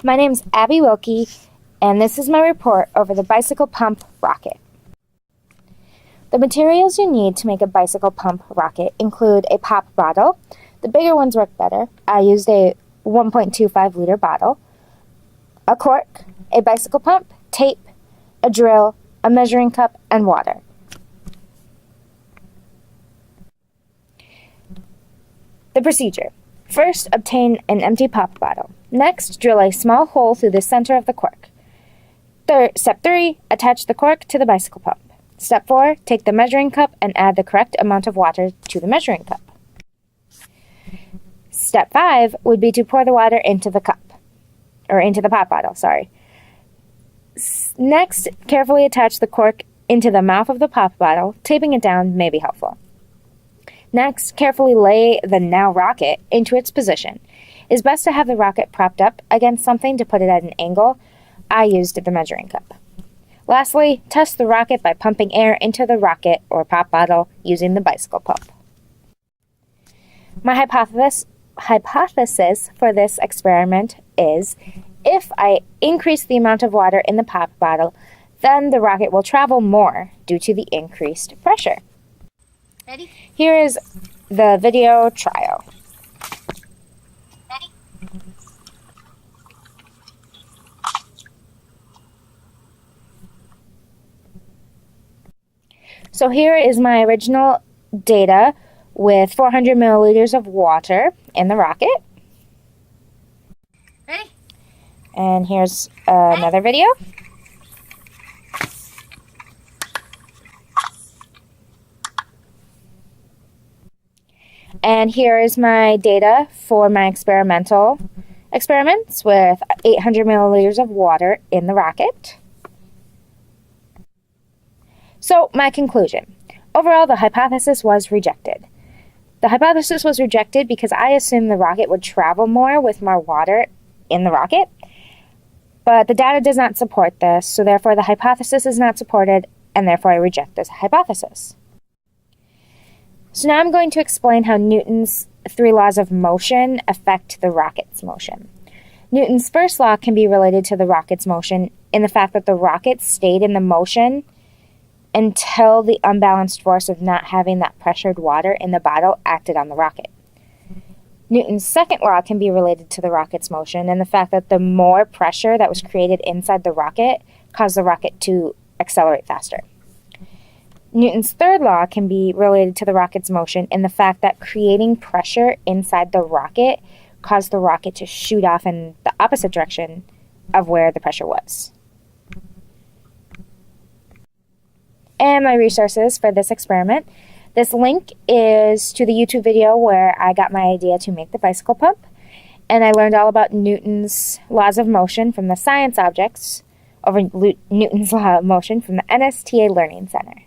My name's Abby Wilkie, and this is my report over the bicycle pump rocket. The materials you need to make a bicycle pump rocket include a pop bottle. The bigger ones work better. I used a 1.25 liter bottle, a cork, a bicycle pump, tape, a drill, a measuring cup, and water. The procedure. First, obtain an empty pop bottle. Next, drill a small hole through the center of the cork. Step 3, attach the cork to the bicycle pump. Step 4, take the measuring cup and add the correct amount of water to the measuring cup. Step 5 would be to pour the water into the pop bottle, Next, carefully attach the cork into the mouth of the pop bottle. Taping it down may be helpful. Next, carefully lay the now rocket into its position. It is best to have the rocket propped up against something to put it at an angle. I used the measuring cup. Lastly, test the rocket by pumping air into the rocket or pop bottle using the bicycle pump. My hypothesis for this experiment is, if I increase the amount of water in the pop bottle, then the rocket will travel more due to the increased pressure. Ready? Here is the video trial. Ready? So here is my original data with 400 milliliters of water in the rocket. Ready? And here's another video. And here is my data for my experiments with 800 milliliters of water in the rocket. So, my conclusion. Overall, the hypothesis was rejected. The hypothesis was rejected because I assumed the rocket would travel more with more water in the rocket. But the data does not support this, so therefore the hypothesis is not supported, and therefore I reject this hypothesis. So now I'm going to explain how Newton's 3 laws of motion affect the rocket's motion. Newton's first law can be related to the rocket's motion in the fact that the rocket stayed in the motion until the unbalanced force of not having that pressured water in the bottle acted on the rocket. Newton's second law can be related to the rocket's motion in the fact that the more pressure that was created inside the rocket caused the rocket to accelerate faster. Newton's third law can be related to the rocket's motion in the fact that creating pressure inside the rocket caused the rocket to shoot off in the opposite direction of where the pressure was. And my resources for this experiment. This link is to the YouTube video where I got my idea to make the bicycle pump, and I learned all about Newton's laws of motion from the science objects over Newton's law of motion from the NSTA Learning Center.